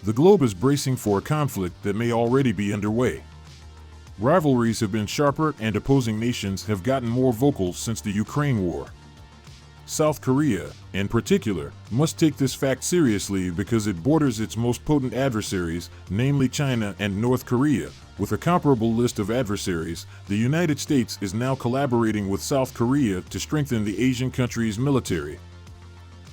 The globe is bracing for a conflict that may already be underway. Rivalries have been sharper and opposing nations have gotten more vocal since the Ukraine war. South Korea, in particular, must take this fact seriously because it borders its most potent adversaries, namely China and North Korea. With a comparable list of adversaries, the United States is now collaborating with South Korea to strengthen the Asian country's military.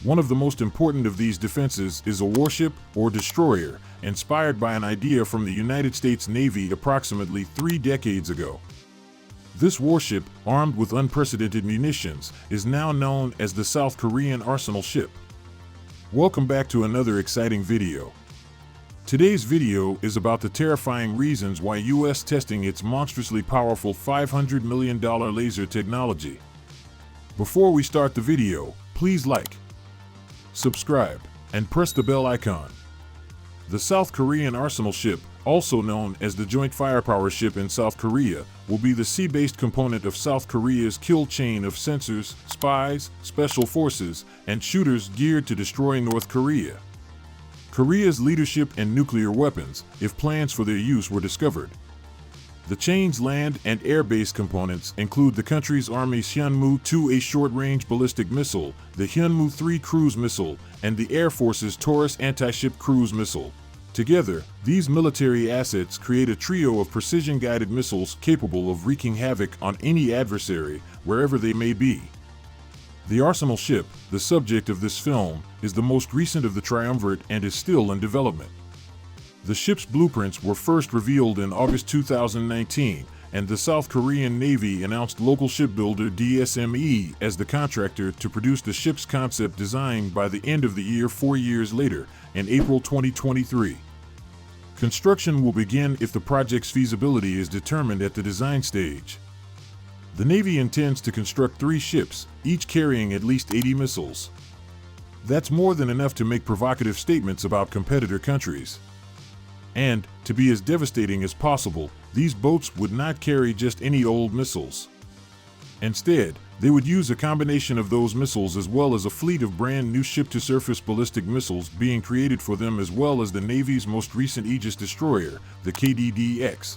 One of the most important of these defenses is a warship or destroyer, inspired by an idea from the United States Navy approximately 3 decades ago. This warship, armed with unprecedented munitions, is now known as the South Korean Arsenal ship. Welcome back to another exciting video. Today's video is about the terrifying reasons why US testing its monstrously powerful $500 million laser technology. Before we start the video, please like, subscribe, and press the bell icon. The South Korean Arsenal ship, also known as the Joint Firepower Ship in South Korea, will be the sea-based component of South Korea's kill chain of sensors, spies, special forces, and shooters geared to destroy North Korea. Korea's leadership and nuclear weapons, if plans for their use were discovered. The chain's land and air-based components include the country's Army's Hyunmoo-2, a short-range ballistic missile, the Hyunmoo-3 cruise missile, and the Air Force's Taurus anti-ship cruise missile. Together, these military assets create a trio of precision-guided missiles capable of wreaking havoc on any adversary, wherever they may be. The Arsenal ship, the subject of this film, is the most recent of the triumvirate and is still in development. The ship's blueprints were first revealed in August 2019, and the South Korean Navy announced local shipbuilder DSME as the contractor to produce the ship's concept design by the end of the year 4 years later, in April 2023. Construction will begin if the project's feasibility is determined at the design stage. The Navy intends to construct 3 ships, each carrying at least 80 missiles. That's more than enough to make provocative statements about competitor countries. And, to be as devastating as possible, these boats would not carry just any old missiles. Instead, they would use a combination of those missiles as well as a fleet of brand new ship-to-surface ballistic missiles being created for them, as well as the Navy's most recent Aegis destroyer, the KDD-X.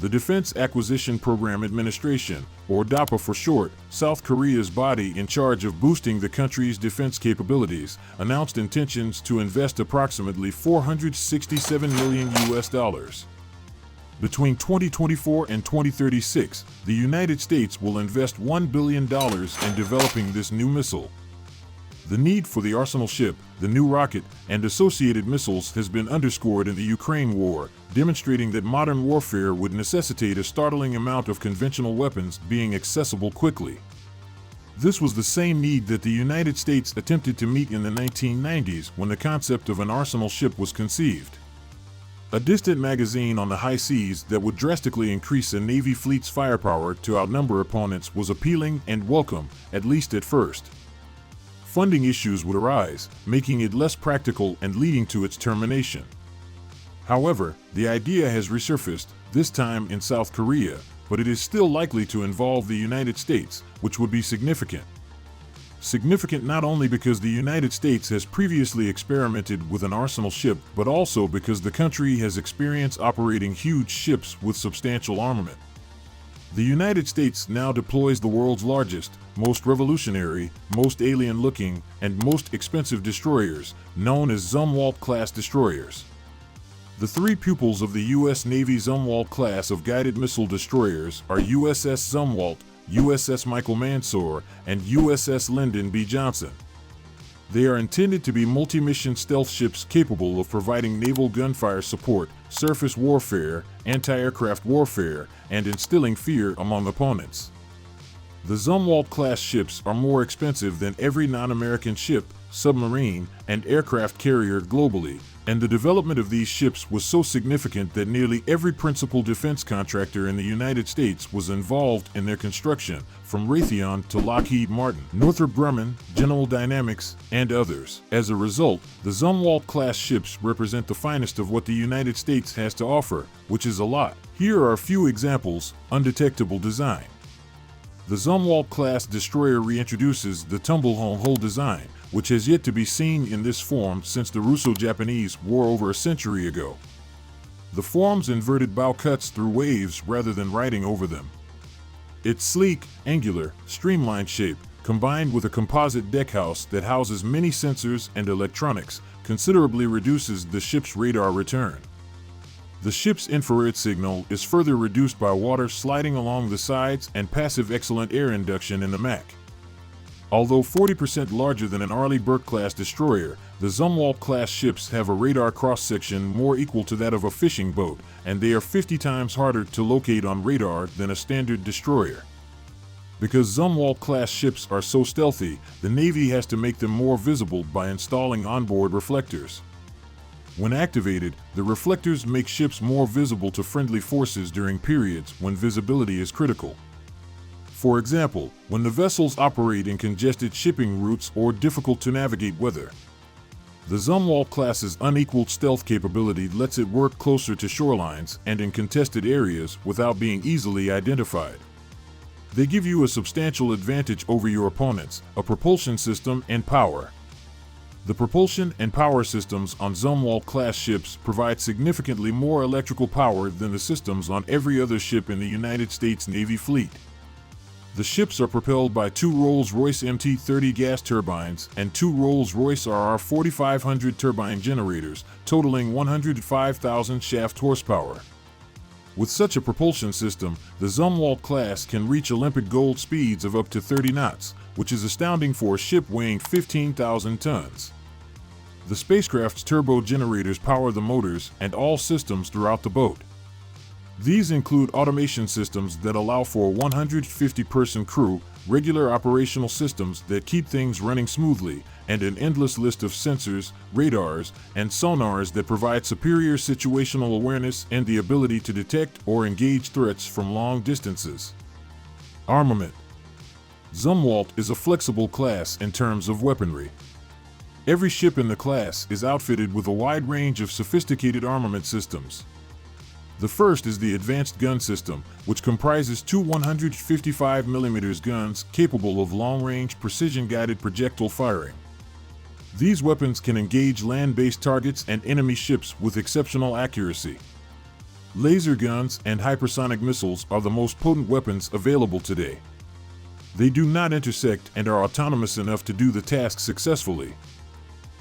The Defense Acquisition Program Administration, or DAPA for short, South Korea's body in charge of boosting the country's defense capabilities, announced intentions to invest approximately $467 million. Between 2024 and 2036, the United States will invest $1 billion in developing this new missile. The need for the Arsenal ship, the new rocket, and associated missiles has been underscored in the Ukraine war, demonstrating that modern warfare would necessitate a startling amount of conventional weapons being accessible quickly. This was the same need that the United States attempted to meet in the 1990s when the concept of an Arsenal ship was conceived. A distant magazine on the high seas that would drastically increase a Navy fleet's firepower to outnumber opponents was appealing and welcome, at least at first. Funding issues would arise, making it less practical and leading to its termination. However, the idea has resurfaced, this time in South Korea, but it is still likely to involve the United States, which would be significant. Significant not only because the United States has previously experimented with an Arsenal ship, but also because the country has experience operating huge ships with substantial armament. The United States now deploys the world's largest, most revolutionary, most alien-looking, and most expensive destroyers, known as Zumwalt-class destroyers. The 3 pupils of the U.S. Navy Zumwalt class of guided missile destroyers are USS Zumwalt, USS Michael Mansour, and USS Lyndon B. Johnson. They are intended to be multi-mission stealth ships capable of providing naval gunfire support, surface warfare, anti-aircraft warfare, and instilling fear among opponents. The Zumwalt-class ships are more expensive than every non-American ship, submarine, and aircraft carrier globally, and the development of these ships was so significant that nearly every principal defense contractor in the United States was involved in their construction, from Raytheon to Lockheed Martin, Northrop Grumman, General Dynamics, and others. As a result, the Zumwalt-class ships represent the finest of what the United States has to offer, which is a lot. Here are a few examples. Undetectable design. The Zumwalt-class destroyer reintroduces the tumble hull design, which has yet to be seen in this form since the Russo-Japanese War over a century ago. The form's inverted bow cuts through waves rather than riding over them. Its sleek, angular, streamlined shape, combined with a composite deckhouse that houses many sensors and electronics, considerably reduces the ship's radar return. The ship's infrared signal is further reduced by water sliding along the sides and passive excellent air induction in the Mac. Although 40% larger than an Arleigh Burke-class destroyer, the Zumwalt-class ships have a radar cross-section more equal to that of a fishing boat, and they are 50 times harder to locate on radar than a standard destroyer. Because Zumwalt-class ships are so stealthy, the Navy has to make them more visible by installing onboard reflectors. When activated, the reflectors make ships more visible to friendly forces during periods when visibility is critical. For example, when the vessels operate in congested shipping routes or difficult-to-navigate weather. The Zumwalt-class's unequaled stealth capability lets it work closer to shorelines and in contested areas without being easily identified. They give you a substantial advantage over your opponents, a propulsion system and power. The propulsion and power systems on Zumwalt-class ships provide significantly more electrical power than the systems on every other ship in the United States Navy fleet. The ships are propelled by two Rolls-Royce MT-30 gas turbines and two Rolls-Royce RR-4500 turbine generators, totaling 105,000 shaft horsepower. With such a propulsion system, the Zumwalt class can reach Olympic gold speeds of up to 30 knots, which is astounding for a ship weighing 15,000 tons. The spacecraft's turbo generators power the motors and all systems throughout the boat. These include automation systems that allow for a 150-person crew, regular operational systems that keep things running smoothly, and an endless list of sensors, radars, and sonars that provide superior situational awareness and the ability to detect or engage threats from long distances. Armament. Zumwalt is a flexible class in terms of weaponry. Every ship in the class is outfitted with a wide range of sophisticated armament systems. The first is the Advanced Gun System, which comprises two 155mm guns capable of long-range precision-guided projectile firing. These weapons can engage land-based targets and enemy ships with exceptional accuracy. Laser guns and hypersonic missiles are the most potent weapons available today. They do not intersect and are autonomous enough to do the task successfully.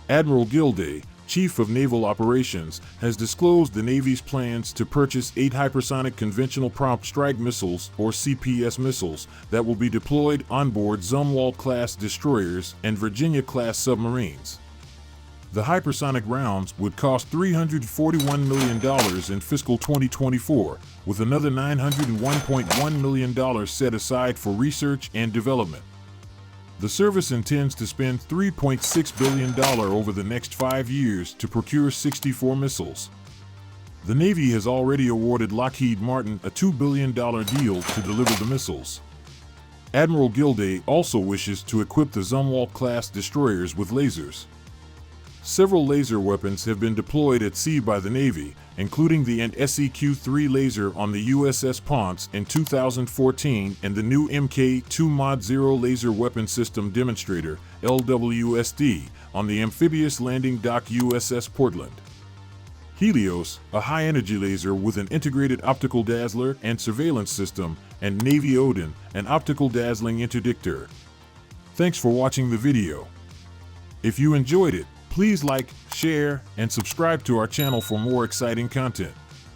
Admiral Gilday, Chief of Naval Operations, has disclosed the Navy's plans to purchase 8 hypersonic conventional prompt strike missiles, or CPS missiles, that will be deployed onboard Zumwalt-class destroyers and Virginia-class submarines. The hypersonic rounds would cost $341 million in fiscal 2024, with another $901.1 million set aside for research and development. The service intends to spend $3.6 billion over the next 5 years to procure 64 missiles. The Navy has already awarded Lockheed Martin a $2 billion deal to deliver the missiles. Admiral Gilday also wishes to equip the Zumwalt-class destroyers with lasers. Several laser weapons have been deployed at sea by the Navy, including the SEQ-3 laser on the USS Ponce in 2014 and the new Mk2 Mod 0 Laser Weapon System Demonstrator, LWSD, on the amphibious landing dock USS Portland. Helios, a high-energy laser with an integrated optical dazzler and surveillance system, and Navy Odin, an optical dazzling interdictor. Thanks for watching the video. If you enjoyed it, please like, share, and subscribe to our channel for more exciting content.